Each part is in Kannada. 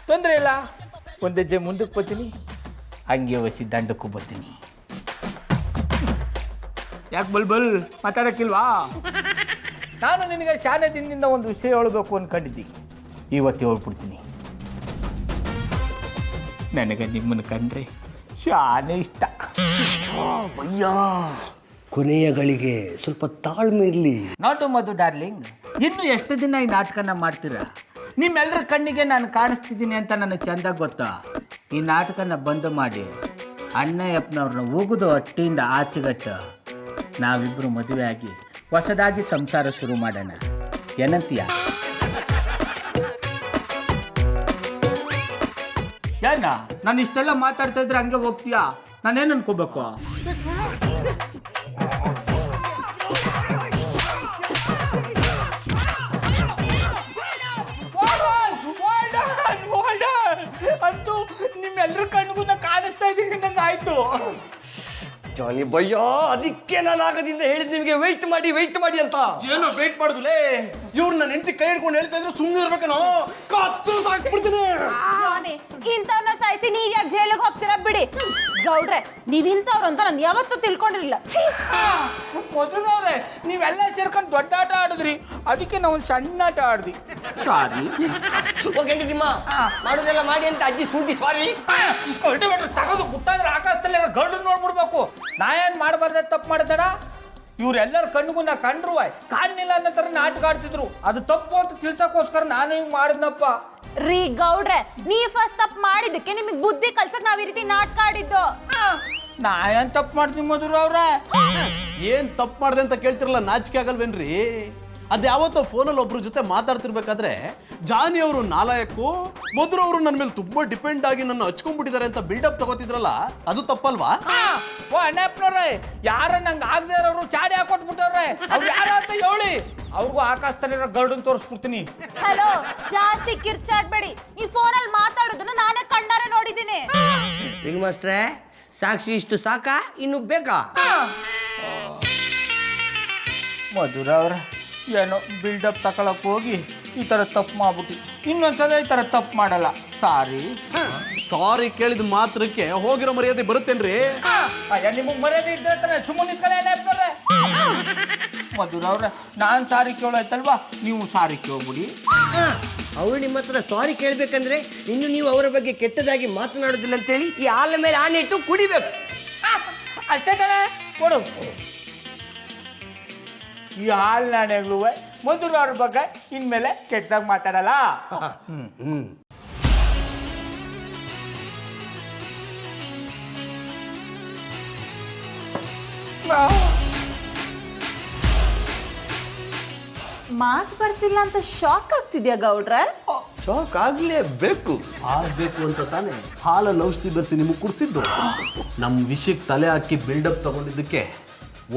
ತೊಂದರೆ ಇಲ್ಲ, ಒಂದು ಹೆಜ್ಜೆ ಮುಂದಕ್ಕೆ ಬರ್ತೀನಿ, ಹಂಗೆ ವಸಿ ದಂಡಕ್ಕೂ ಬರ್ತೀನಿ. ಯಾಕೆ ಬಲ್ ಮಾತಾಡೋಕ್ಕಿಲ್ವಾ? ನಾನು ನಿನಗೆ ಶಾಲೆ ದಿನದಿಂದ ಒಂದು ವಿಷಯ ಹೇಳಬೇಕು ಅಂದ್ಕೊಂಡಿದ್ದೀನಿ, ಇವತ್ತು ಹೇಳ್ಬಿಡ್ತೀನಿ. ನನಗೆ ನಿಮ್ಮನ್ನು ಕಂಡ್ರೆ ಶಾನೆ ಇಷ್ಟ. ಅಯ್ಯ, ಕೊನೆಯ ಗಳಿಗೆ ಸ್ವಲ್ಪ ತಾಳ್ಮೆ ಇರಲಿ. ನೋಟು ಮಧು ಡಾರ್ಲಿಂಗ್, ಇನ್ನು ಎಷ್ಟು ದಿನ ಈ ನಾಟಕನ ಮಾಡ್ತೀರಾ? ನಿಮ್ಮೆಲ್ಲರ ಕಣ್ಣಿಗೆ ನಾನು ಕಾಣಿಸ್ತಿದ್ದೀನಿ ಅಂತ ನನಗೆ ಚೆಂದ ಗೊತ್ತಾ. ಈ ನಾಟಕನ ಬಂದ್ ಮಾಡಿ ಅಣ್ಣಯ್ಯಪ್ಪನವ್ರನ್ನ ಹೋಗುದು ಹಟ್ಟಿಯಿಂದ ಆಚೆಗಟ್ಟ ನಾವಿಬ್ಬರು ಮದುವೆ ಆಗಿ ಹೊಸದಾಗಿ ಸಂಸಾರ ಶುರು ಮಾಡೋಣ. ಏನಂತೀಯ? ಏನ ನಾನು ಇಷ್ಟೆಲ್ಲ ಮಾತಾಡ್ತಾ ಇದ್ರೆ ಹಂಗೆ ಹೋಗ್ತೀಯಾ? ನಾನೇನು ಅನ್ಕೋಬೇಕು? ಅಂತೂ ನಿಮ್ಮೆಲ್ಲರ ಕಣ್ಣಿಗೂ ನಾ ಕಾಣಿಸ್ತಾ ಇದ್ದೀನಿ ನಂಗೆ ಆಯ್ತು. ಜಾನಿ ಭಯ್ಯ, ಅದಕ್ಕೆ ನಾನು ಆಗದಿಂದ ಹೇಳಿದ್ ನಿಮಗೆ ವೆಯ್ಟ್ ಮಾಡಿ ಅಂತ. ಏನೋ ವೇಟ್ ಮಾಡುದುಲೇ? ಇವ್ರು ನನ್ನ ಹೆಂಡತಿ ಕೈ ಹಿಡ್ಕೊಂಡು ಹೇಳ್ತಾ ಇದ್ರು ಸುಮ್ಮನೆ ಇರ್ಬೇಕನೋ? ಕತ್ತು ಸಾಯಿಸ್ಬಿಡ್ತೀನಿ. ಇಂಥವ್ನ ಸಾಯಿಸಿ ನೀವ್ ಯಾಕೆ ಜೈಲಿಗೆ ಹೋಗ್ತೀರಾ? ಬಿಡಿ ಗೌಡ್ರೆ, ನೀವ್ ಇಂಥವ್ರು ಅಂತ ನಾನು ಯಾವತ್ತೂ ತಿಳ್ಕೊಂಡಿರ್ಲಿಲ್ಲ. ಮೊದಲವ್ರೆ, ನೀವೆಲ್ಲ ಸೇರ್ಕೊಂಡು ದೊಡ್ಡ ಆಟ ಆಡಿದ್ರಿ, ಅದಕ್ಕೆ ನಾವು ಒಂದು ಸಣ್ಣ ಆಟ ಆಡ್ದಿ. ಸಾರಿ ಮಾಡೋದೆಲ್ಲ ಮಾಡಿ ಅಂತ ಅಜ್ಜಿ ಸುಂಟಿ ಸಾರಿ. ತಗೋದು ಗುಟ್ಟಾದ್ರೆ ಆಕಾಶದಲ್ಲಿ ಗರ್ಡು ನೋಡ್ಬಿಡ್ಬೇಕು. ನಾ ಏನ್ ಮಾಡಬಾರ್ದ ತಪ್ಪು ಮಾಡ್ತಾಡ? ಇವ್ರೆಲ್ಲರ ಕಣ್ಣಿಗೂ ನಾ ಕಂಡ್ರು ಕಾಣಿಲ್ಲ ಅನ್ನೋ ತರ ನಾಟಕ ಆಡ್ತಿದ್ರು. ಅದು ತಪ್ಪು ಅಂತ ತಿಳ್ಸಕ್ಕೋಸ್ಕರ ನಾನು ಹಿಂಗ್ ಮಾಡಿದ್ನಪ್ಪ. ರೀ ಗೌಡ್ರೆ, ನೀವ್ ಫಸ್ಟ್ ತಪ್ಪು ಮಾಡಿದಕ್ಕೆ ನಿಮಗ್ ಬುದ್ಧಿ ಕಲ್ಸಕ್ ನಾವ್ ಈ ರೀತಿ ನಾಟಕ ಆಡಿದ್ದು. ನಾ ಏನ್ ತಪ್ಪು ಮಾಡ್ತೀನಿ ಮಧುರ ಅವ್ರ? ಏನ್ ತಪ್ಪು ಮಾಡ್ದೆ ಅಂತ ಕೇಳ್ತಿರಲ್ಲ, ನಾಚಿಕೆ ಆಗಲ್ವೇನ್ರಿ? ಅದು ಯಾವತ್ತೋ ಫೋನಲ್ಲಿ ಒಬ್ರ ಜೊತೆ ಮಾತಾಡ್ತಿರ್ಬೇಕಾದ್ರೆ ಜಾನಿ ಅವರು ನಾಲಾಯಕ್ಕು, ಮಧುರ ಅವರು ನನ್ನ ಮೇಲೆ ತುಂಬಾ ಡಿಪೆಂಡ್ ಆಗಿ ನನ್ನ ಹಚ್ಕೊಂಡ್ಬಿಟ್ಟಿದ್ದಾರೆ ಅಂತ ಬಿಲ್ಡಪ್ ತಗೋತಿದ್ರಲ್ಲ, ಅದು ತಪ್ಪಲ್ವಾ? ಓ ಅಣ್ಣಪ್ಪನವ್ರೆ, ಯಾರ ನಂಗೆ ಆಗದೆ ಇರೋರು ಚಾಡಿ ಹಾಕೊಟ್ಬಿಟ್ಟವ್ರೆ. ಅವ್ರು ಯಾರ ಅಂತ ಹೇಳಿ ಅವ್ರಿಗೂ ಆಕಾಶದಲ್ಲಿರೋ ಗರ್ಡನ್ ತೋರಿಸ್ಬಿಡ್ತೀನಿ. ಹಲೋ, ಜಾಸ್ತಿ ಕಿರ್ಚಾಡ್ಬೇಡಿ. ಈ ಫೋನಲ್ಲಿ ಮಾತಾಡೋದನ್ನ ನಾನೇ ಕಣ್ಣಾರೆ ನೋಡಿದ್ದೀನಿ. ರಿಂಗ್ ಮಾಸ್ಟ್ರೆ, ಸಾಕ್ಷಿ ಇಷ್ಟು ಸಾಕಾ? ಇನ್ನು ಬೇಕಾ? ಮಧುರ ಅವ್ರ ಏನೋ ಬಿಲ್ಡಪ್ ತಗೊಳಕ್ ಹೋಗಿ ಈ ಥರ ತಪ್ಪು ಮಾಡ್ಬಿಟ್ಟು ಇನ್ನೊಂದ್ಸಲ ಈ ಥರ ತಪ್ಪು ಮಾಡಲ್ಲ. ಸಾರಿ. ಸಾರಿ ಕೇಳಿದ ಮಾತ್ರಕ್ಕೆ ಹೋಗಿರೋ ಮರ್ಯಾದೆ ಬರುತ್ತೇನ್ರಿ? ಅಯ್ಯ, ನಿಮಗೆ ಮರ್ಯಾದೆ ಇದ್ರೆ ಸುಮ್ಮನೆ ನಿಂತ್ಕೊಳ್ಳಿ. ಮಧುರ ಅವ್ರೆ, ನಾನು ಸಾರಿ ಕೇಳೋಯ್ತಲ್ವಾ, ನೀವು ಸಾರಿ ಕೇಳ್ಬಿಡಿ. ಅವ್ರು ನಿಮ್ಮ ಹತ್ರ ಸಾರಿ ಕೇಳ್ಬೇಕಂದ್ರೆ ಇನ್ನು ನೀವು ಅವರ ಬಗ್ಗೆ ಕೆಟ್ಟದಾಗಿ ಮಾತನಾಡೋದಿಲ್ಲ ಅಂತೇಳಿ ಈ ಹಾಲ ಮೇಲೆ ಆನೆ ಇಟ್ಟು ಕುಡಿಬೇಕು. ಅಷ್ಟೇ ತಾನೇ? ಕೊಡು. ಈ ಹಾಲು ನಾಣ್ಯಗಳು ಮಧುರ ಅವ್ರ ಬಗ್ಗೆ ಇನ್ಮೇಲೆ ಕೆಟ್ಟದಾಗ ಮಾತಾಡಲ್ಲ. ಮಾತು ಬರ್ತಿಲ್ಲ ಅಂತ ಶಾಕ್ ಆಗ್ತಿದ್ಯಾ ಗೌಡ್ರೆ? ಶಾಕ್ ಆಗ್ಲೇಬೇಕು. ಆಗ್ಬೇಕು ಅಂತ ತಾನೇ ಹಾಲಲ್ಲಿ ಔಷಧಿ ಬೆರೆಸಿ ನಿಮಗೆ ಕುಡಿಸಿದ್ದು. ನಮ್ಮ ವಿಷಯಕ್ಕೆ ತಲೆ ಹಾಕಿ ಬಿಲ್ಡಪ್ ತಗೊಂಡಿದ್ದಕ್ಕೆ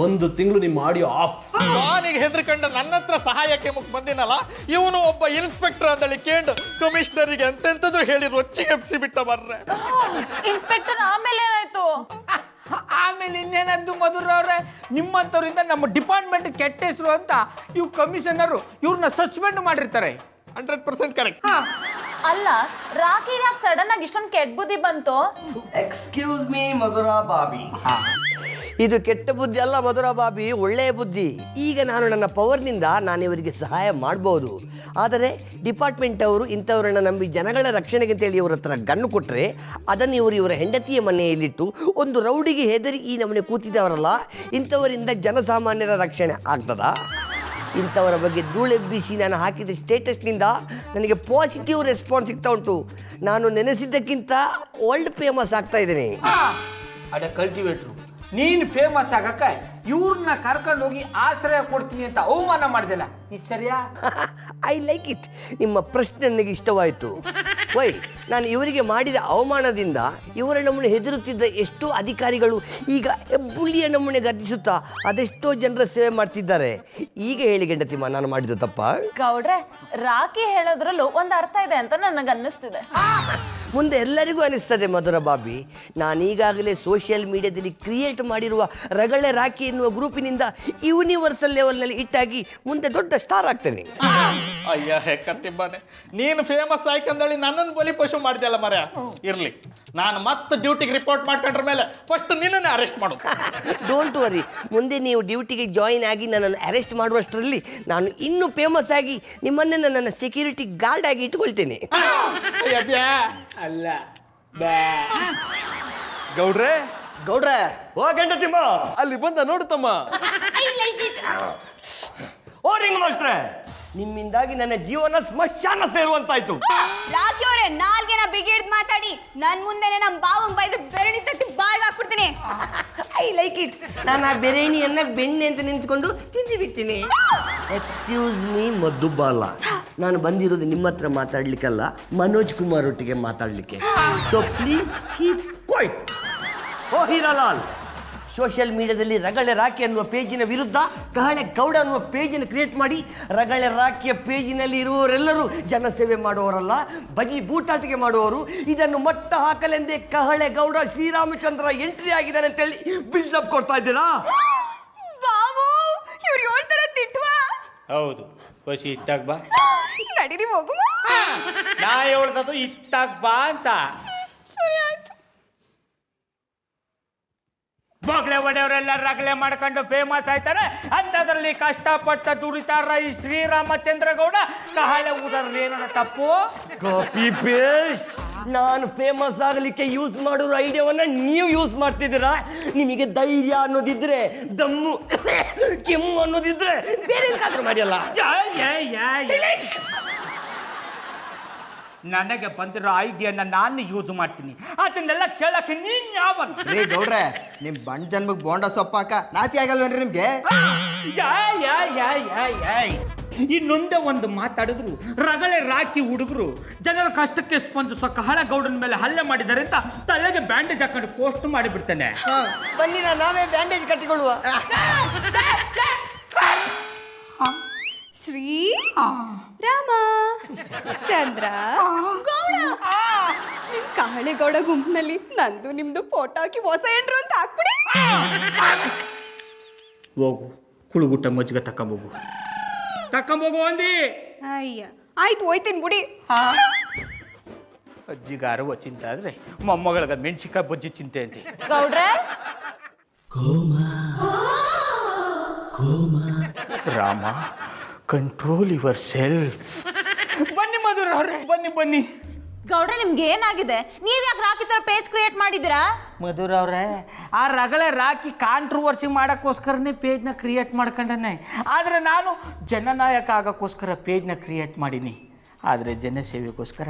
1 ತಿಂಗಳು ನಿಮ್ಮ ಆಡಿಯೋ ಆಫ್. ನಾನೀಗ ಹೆದರ್ಕಂಡ ನನ್ನ ಹತ್ರ ಸಹಾಯಕ್ಕೆ ಬಂದಿನಲ್ಲ, ಇವನು ಒಬ್ಬ ಇನ್ಸ್ಪೆಕ್ಟರ್ ಅಂದಳಿ ಕೇಂದ್ರ ಕಮಿಷನರಿಗೆ ಎಂತೆಂಥದ್ದು ಹೇಳಿ ರೊಚ್ಚಿಗೆ ಎಬ್ಸಿ ಬಿಟ್ಟ ಬರ್ರೆ. ಇನ್ಸ್ಪೆಕ್ಟರ್, ಆಮೇಲೆ ಏನಾಯ್ತು? ಆಮೇಲೆ ಇನ್ನೇನದ್ದು ಮಧುರ ಅವ್ರೆ, ನಿಮ್ಮಂಥವ್ರಿಂದ ನಮ್ಮ ಡಿಪಾರ್ಟ್ಮೆಂಟ್ ಕೆಟ್ಟ ಹೆಸರು ಅಂತ ಇವ್ ಕಮಿಷನರು ಇವ್ರನ್ನ ಸಸ್ಪೆಂಡ್ ಮಾಡಿರ್ತಾರೆ. 100% ಕರೆಕ್ಟ್. ಅಲ್ಲ, ರಾಕಿ ಯಾಕೆ ಸಡನ್ ಆಗಿ ಇಷ್ಟೊಂದು ಕೆಟ್ಟ ಬುದ್ಧಿ ಬಂತು? ಎಕ್ಸ್ಕ್ಯೂಸ್ ಮೀ ಮಧುರಾ ಬಾಬಿ, ಇದು ಕೆಟ್ಟ ಬುದ್ಧಿ ಅಲ್ಲ ಮಧುರಾ ಬಾಬಿ, ಒಳ್ಳೆಯ ಬುದ್ಧಿ. ಈಗ ನಾನು ನನ್ನ ಪವರ್ನಿಂದ ನಾನು ಇವರಿಗೆ ಸಹಾಯ ಮಾಡ್ಬೋದು. ಆದರೆ ಡಿಪಾರ್ಟ್ಮೆಂಟ್ ಅವರು ಇಂಥವ್ರನ್ನ ನಂಬಿ ಜನಗಳ ರಕ್ಷಣೆಗೆ ಅಂತೇಳಿ ಇವ್ರ ಹತ್ರ ಗನ್ನು ಕೊಟ್ಟರೆ ಅದನ್ನು ಇವರ ಹೆಂಡತಿಯ ಮನೆಯಲ್ಲಿಟ್ಟು ಒಂದು ರೌಡಿಗೆ ಹೆದರಿ ಈ ನಮ್ಮನೆ ಕೂತಿದ್ದವರಲ್ಲ, ಇಂಥವರಿಂದ ಜನಸಾಮಾನ್ಯರ ರಕ್ಷಣೆ ಆಗ್ತದಾ? ಇಂಥವರ ಬಗ್ಗೆ ಧೂಳೆಬ್ಬಿಸಿ ನಾನು ಹಾಕಿದ ಸ್ಟೇಟಸ್ನಿಂದ ನನಗೆ ಪಾಸಿಟಿವ್ ರೆಸ್ಪಾನ್ಸ್ ಸಿಗ್ತಾ ಉಂಟು. ನಾನು ನೆನೆಸಿದ್ದಕ್ಕಿಂತ ವರ್ಲ್ಡ್ ಫೇಮಸ್ ಆಗ್ತಾ ಇದ್ದೇನೆ. ಅಡ ಕಲ್ಟಿವೇಟ್ರು, ನೀನು ಫೇಮಸ್ ಆಗಕ್ಕ ಇವ್ರನ್ನ ಕರ್ಕೊಂಡು ಹೋಗಿ ಆಶ್ರಯ ಕೊಡ್ತೀನಿ ಅಂತ ಅವಮಾನ ಮಾಡಿದೆಲ್ಲ, ಇದು ಸರಿಯಾ? I like it. ನಿಮ್ಮ ಪ್ರಶ್ನೆ ನನಗೆ ಇಷ್ಟವಾಯಿತು. ವೈ, ನಾನು ಇವರಿಗೆ ಮಾಡಿದ ಅವಮಾನದಿಂದ ಇವರ ನಮ್ಮನೆ ಹೆದರುತ್ತಿದ್ದ ಎಷ್ಟೋ ಅಧಿಕಾರಿಗಳು ಈಗ ಹೆಬ್ಬುಳಿಯ ನಮ್ಮನೆ ಗರ್ಜಿಸುತ್ತಾ ಅದೆಷ್ಟೋ ಜನರ ಸೇವೆ ಮಾಡ್ತಿದ್ದಾರೆ. ಈಗ ಹೇಳಿ ಗಂಡತಿಮ್ಮ, ನಾನು ಮಾಡಿದ್ದು ತಪ್ಪ? ಗೌಡ್ರೆ, ರಾಕಿ ಹೇಳೋದ್ರಲ್ಲೂ ಒಂದು ಅರ್ಥ ಇದೆ ಅಂತ ನನಗೆ ಅನ್ನಿಸ್ತಿದೆ. ಮುಂದೆ ಎಲ್ಲರಿಗೂ ಅನಿಸ್ತದೆ ಮಧುರ ಬಾಬಿ, ನಾನೀಗಾಗಲೇ ಸೋಷಿಯಲ್ ಮೀಡಿಯಾದಲ್ಲಿ ಕ್ರಿಯೇಟ್ ಮಾಡಿರುವ ರಗಳೆ ರಾಖಿ ಎನ್ನುವ ಗ್ರೂಪಿನಿಂದ ಯೂನಿವರ್ಸಲ್ ಲೆವೆಲ್ನಲ್ಲಿ ಇಟ್ಟಾಗಿ ಮುಂದೆ ದೊಡ್ಡ ಸ್ಟಾರ್ ಆಗ್ತೇನೆ. ಅಯ್ಯ ಹೆಕ್ಕತ್ತಿಬ್ಬಾನೆ, ನೀನು ಫೇಮಸ್ ಆಯ್ಕಂದಳಿ ನನ್ನನ್ನು ಬಲಿ ಪಶು ಮಾಡಿದೆಲ್ಲ ಮರ. ಇರ್ಲಿ, ನಾನು ಮತ್ತೆ ಡ್ಯೂಟಿಗೆ ರಿಪೋರ್ಟ್ ಮಾಡ್ಕೊಂಡ್ರ ಮೇಲೆ ಫಸ್ಟ್ ನಿನ್ನನ್ನೇ ಅರೆಸ್ಟ್ ಮಾಡು. ಡೋಂಟ್ ವರಿ, ಮುಂದೆ ನೀವು ಡ್ಯೂಟಿಗೆ ಜಾಯಿನ್ ಆಗಿ ನನ್ನನ್ನು ಅರೆಸ್ಟ್ ಮಾಡುವಷ್ಟರಲ್ಲಿ ನಾನು ಇನ್ನೂ ಫೇಮಸ್ ಆಗಿ ನಿಮ್ಮನ್ನೇ ನನ್ನ ಸೆಕ್ಯೂರಿಟಿ ಗಾರ್ಡ್ ಆಗಿ ಇಟ್ಕೊಳ್ತೇನೆ. ಅಲ್ಲ ಗೌಡ್ರೆ ಗೌಡ್ರೆ, ಓ ಗಂಡ ತಿಮ್ಮ, ಅಲ್ಲಿ ಬಂದ ನೋಡುತ್ತಮ್ಮ. ಓ ರಿಂಗ್ ಮಾಸ್ಟ್ರೆ, ನಿಮ್ಮಿಂದಾಗಿ ನನ್ನ ಜೀವನ ಸ್ಮಶಾನ ಸೇರುವಂತಾಯ್ತು. ರಾಕಿ ಅವರೇ, ನಾಲ್ಗೆನ ಬಿಗಿಡ್ದು ಮಾತಾಡಿ ನನ್ ಮುಂದೆನೆ ನಮ್ ಬಾವಂಗ್ ಬೈದ್ರೆ ಬೆರಣಿ ತಟ್ಟಿ ಬಾಯಿಗೆ ಹಾಕ್ಬಿಡ್ತೀನಿ. I like it. ನಾನು ಆ ಬೆರೇಣಿಯನ್ನ ಬೆಣ್ಣೆ ಅಂತ ನಿಂತ್ಕೊಂಡು ತಿಂದು ಬಿಡ್ತೀನಿ. ಎಕ್ಸ್ಕ್ಯೂಸ್ ಮೀ ಮದ್ದು ಬಾಲ, ನಾನು ಬಂದಿರೋದು ನಿಮ್ಮ ಹತ್ರ ಮಾತಾಡ್ಲಿಕ್ಕಲ್ಲ, ಮನೋಜ್ ಕುಮಾರ್ ಒಟ್ಟಿಗೆ ಮಾತಾಡ್ಲಿಕ್ಕೆ. So please keep quiet. ಓ ಹೀರಾಲಾಲ್, ಸೋಷಿಯಲ್ ಮೀಡಿಯಾದಲ್ಲಿ ರಗಳೆ ರಾಖಿ ಅನ್ನುವ ಪೇಜಿನ ವಿರುದ್ಧ ಕಹಳೆ ಗೌಡ ಅನ್ನುವ ಪೇಜನ್ನು ಕ್ರಿಯೇಟ್ ಮಾಡಿ ರಗಳೆ ರಾಖಿಯ ಪೇಜಿನಲ್ಲಿ ಇರುವವರೆಲ್ಲರೂ ಜನಸೇವೆ ಮಾಡುವವರಲ್ಲ, ಬಜಿ ಬೂಟಾಟಿಕೆ ಮಾಡುವವರು. ಇದನ್ನು ಮಟ್ಟ ಹಾಕಲೆಂದೇ ಕಹಳೆ ಗೌಡ ಶ್ರೀರಾಮಚಂದ್ರ ಎಂಟ್ರಿ ಆಗಿದ್ದಾನೆ ಅಂತೇಳಿ ಬಿಲ್ಡಪ್ ಕೊಡ್ತಾ ಇದ್ದೀರಾ? ಬಾವು, ಇವ್ರು ಹೇಳ್ತಾರ ತಿಟ್ವಾ? ಹೌದು, ಖುಷಿ ಇತ್ತಾಗ ಬಾ. ನಡೀರಿ ಹೋಗು. ನಾ ಹೇಳ್ದದು ಇತ್ತಾಗ ಬಾ ಅಂತ. ಸರಿ ಆಯ್ತು. ಬೊಗ್ಳೆ ಒಡೆಯವರೆಲ್ಲ ರಗಳೆ ಮಾಡ್ಕೊಂಡು ಫೇಮಸ್ ಆಯ್ತಾರೆ. ಅಂಥದ್ರಲ್ಲಿ ಕಷ್ಟಪಟ್ಟ ದುಡಿತಾರ ಈ ಶ್ರೀರಾಮಚಂದ್ರ ಗೌಡ ಕಹಳೆ ಊದರ್ಲಿ ಏನೋ ತಪ್ಪು. Copy paste. ನಾನು ಫೇಮಸ್ ಆಗಲಿಕ್ಕೆ ಯೂಸ್ ಮಾಡಿರೋ ಐಡಿಯಾವನ್ನ ನೀವು ಯೂಸ್ ಮಾಡ್ತಿದ್ದೀರಾ? ನಿಮಗೆ ಧೈರ್ಯ ಅನ್ನೋದಿದ್ರೆ, ದಮ್ಮು ಕೆಮ್ಮು ಅನ್ನೋದಿದ್ರೆ ಬೇರೆ ಎಂತಾದ್ರೂ ಮಾಡಿಯಲ್ಲ. ನನಗೆ ಬಂದಿರೋ ಐಡಿಯಾನ ನಾನು ಯೂಸ್ ಮಾಡ್ತೀನಿ, ಅದನ್ನೆಲ್ಲ ಕೇಳಕ್ಕೆ ನೀನ್ ಯಾವನ್? ರೀ ಗೌಡ್ರೆ, ನಿಮ್ ಬಂಡ್ ಜನ್ಮಕ್ ಬೋಂಡ ಸೊಪ್ಪಾಕ ನಾಚಿ ಆಗಲ್ವೇನ್ರಿ ನಿಮ್ಗೆ? ಇನ್ನೊಂದೇ ಒಂದು ಮಾತಾಡಿದ್ರು ರಗಳೆ ರಾಕಿ ಹುಡುಗರು ಜನರ ಕಷ್ಟಕ್ಕೆ ಸ್ಪಂದಿಸೋ ಕಹಳೆ ಗೌಡನ ಮೇಲೆ ಹಲ್ಲೆ ಮಾಡಿದ್ದಾರೆ ಅಂತ ತಲೆಗೆ ಬ್ಯಾಂಡೇಜ್ ಹಾಕೊಂಡು ಪೋಸ್ಟ್ ಮಾಡಿಬಿಡ್ತಾನೆ. ಬನ್ನಿ ನಾವೇ ಬ್ಯಾಂಡೇಜ್ ಕಟ್ಟಿಕೊಳ್ಳುವ. ಶ್ರೀ ರಾಮ ಚಂದ್ರ ಗೌಡ, ನಿಮ್ ಕಹಳೆ ಗೌಡ ಗುಂಪಿನಲ್ಲಿ ನಂದು ನಿಮ್ದು ಫೋಟೋ ಹಾಕಿ ಹೊಸ ಎಂಡ್ರು ಅಂತ ಹಾಕ್ಬಿಡಿ. ಹೋಗು, ಕುಳುಗುಟ್ಟ ಮಜ್ಜಿಗೆ ತಕೊಂಬೋಗು ಅಂದಿ. ಅಯ್ಯ ಆಯ್ತು, ಹೋಯ್ತೀನಿ ಬಿಡಿ. ಅಜ್ಜಿಗಾರವ ಚಿಂತೆ ಆದ್ರೆ ಮೊಮ್ಮಗಳಿಗೆ ಮೆಣಸಿಕಾಯಿ ಬಜ್ಜಿ ಚಿಂತೆ ಅಂತೆ. ಗೌಡ್ರೆ, ರಾಮ, ಕಂಟ್ರೋಲ್ ಯುವರ್ ಸೆಲ್ಫ್. ಬನ್ನಿ ಮಧುರ ಅವ್ರೆ, ಬನ್ನಿ ಬನ್ನಿ. ಗೌಡ್ರೆ, ನಿಮ್ಗೆ ಏನಾಗಿದೆ? ನೀವ್ ಯಾಕೆ ರಾಕಿ ತರ ಪೇಜ್ ಕ್ರಿಯೇಟ್ ಮಾಡಿದಿರಾ? ಮಧುರ ಅವ್ರೆ, ಆ ರಗಳೆ ರಾಕಿ ಕಾಂಟ್ರವರ್ಸಿ ಮಾಡೋಕ್ಕೋಸ್ಕರನೇ ಪೇಜ್ನ ಕ್ರಿಯೇಟ್ ಮಾಡ್ಕೊಂಡನೆ. ಆದರೆ ನಾನು ಜನನಾಯಕ ಆಗೋಕ್ಕೋಸ್ಕರ ಪೇಜ್ನ ಕ್ರಿಯೇಟ್ ಮಾಡೀನಿ. ಆದರೆ ಜನಸೇವೆಗೋಸ್ಕರ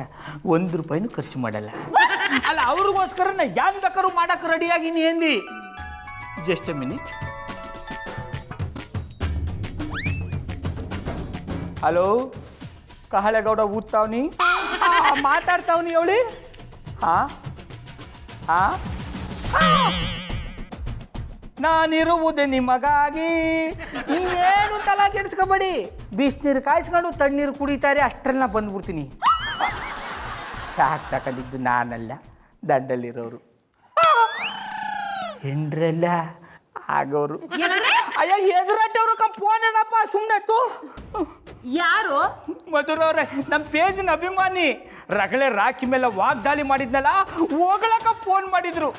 ₹1 ಖರ್ಚು ಮಾಡಲ್ಲ. ಅಲ್ಲ, ಅವ್ರಿಗೋಸ್ಕರ ಯಾನ್ ಬೇಕಾದ್ರೂ ಮಾಡಕ್ಕೆ ರೆಡಿಯಾಗಿನಿ ಅಂದಿ. Just A minute. ಹಲೋ, ಕಹಳೆಗೌಡ ಊದ್ತಾವ್ನಿ, ಮಾತಾಡ್ತಾವ್ನಿ ಅವಳಿ. ನಾನಿರುವುದೇ ನಿಮಗಾಗಿ, ನೀವೇನು ತಲೆ ಕೆಡಿಸ್ಕೊಬೇಡಿ. ಬಿಸಿನೀರು ಕಾಯಿಸ್ಕೊಂಡು ತಣ್ಣೀರು ಕುಡಿತಾರೆ, ಅಷ್ಟರೆಲ್ಲ ಬಂದ್ಬಿಡ್ತೀನಿ. ಶಾಕ್ ತಗೊಂಡಿದ್ದು ನಾನಲ್ಲ, ದಂಡಲ್ಲಿರೋರು. ಹೆಂಡ್ರಲ್ಲ ಆಗೋರು. ಅಯ್ಯ, ಎದುರಟ್ಟವ್ರು ಫೋನ್ ಏನಪ್ಪ, ಸುಮ್ಮನೆ ತು. ಯಾರು? ಮಧುರ ಅವ್ರೆ, ನಮ್ಮ ಪೇಜಿನ ಅಭಿಮಾನಿ. ರಗಳೆ ರಾಖಿ ಮೇಲೆ ವಾಗ್ದಾಳಿ ಮಾಡಿದ್ನಲ್ಲ, ಹೋಗ್ಲಕ್ಕ ಫೋನ್ ಮಾಡಿದ್ರು.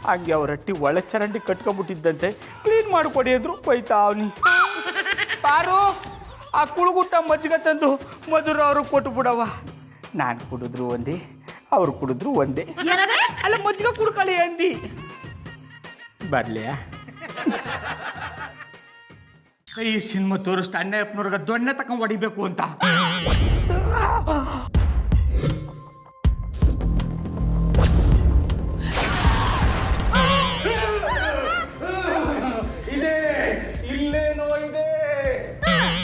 ಹಂಗೆ ಅವ್ರ ಹಟ್ಟಿ ಒಳ ಚರಂಡಿ ಕಟ್ಕೊಂಡ್ಬಿಟ್ಟಿದ್ದಂತೆ, ಕ್ಲೀನ್ ಮಾಡಿಕೊಡಿ ಅಂದ್ರು. ಬೈತಾವ್ನಿ. ಪಾರು, ಆ ಕುಳುಗುಟ್ಟ ಮಜ್ಜಿಗೆ ತಂದು ಮಧುರ ಅವರು ಕೊಟ್ಟು ಬಿಡವ. ನಾನು ಕುಡಿದ್ರು ಒಂದೇ, ಅವ್ರು ಕುಡಿದ್ರು ಒಂದೇ. ಅಲ್ಲ, ಮಜ್ಜಿಗೆ ಕುಡ್ಕೊಳ್ಳಿ ಅಂದಿ. ಬರ್ಲಿಯಾ? ಈ ಸಿನಿಮಾ ತೋರಿಸ್ತಾ ಅಣ್ಣಪ್ಪನವ್ರಿಗೆ ದೊಣ್ಣೆ ತಕೊಂಡ್ ಹೊಡಿಬೇಕು ಅಂತ. ಇಲ್ಲೇನೋ ಇದೆ.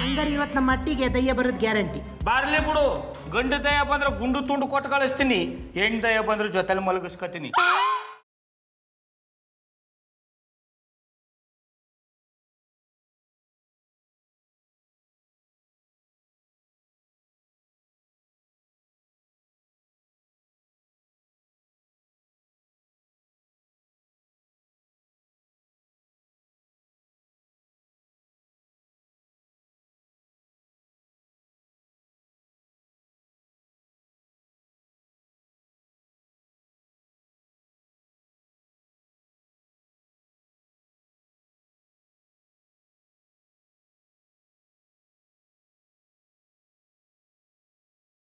ಹಂಗಾರೆ ಇವತ್ತು ನಮ್ಮ ಮಟ್ಟಿಗೆ ದಯ್ಯ ಬರೋದು ಗ್ಯಾರಂಟಿ. ಬಾರ್ಲಿ ಬಿಡು, ಗಂಡು ದಯ ಬಂದ್ರೆ ಗುಂಡು ತುಂಡು ಕೊಟ್ಟು ಕಳಿಸ್ತೀನಿ, ಹೆಣ್ಣು ದಯ ಬಂದ್ರೆ ಜೊತೆಲಿ ಮಲಗಿಸ್ಕೊತೀನಿ.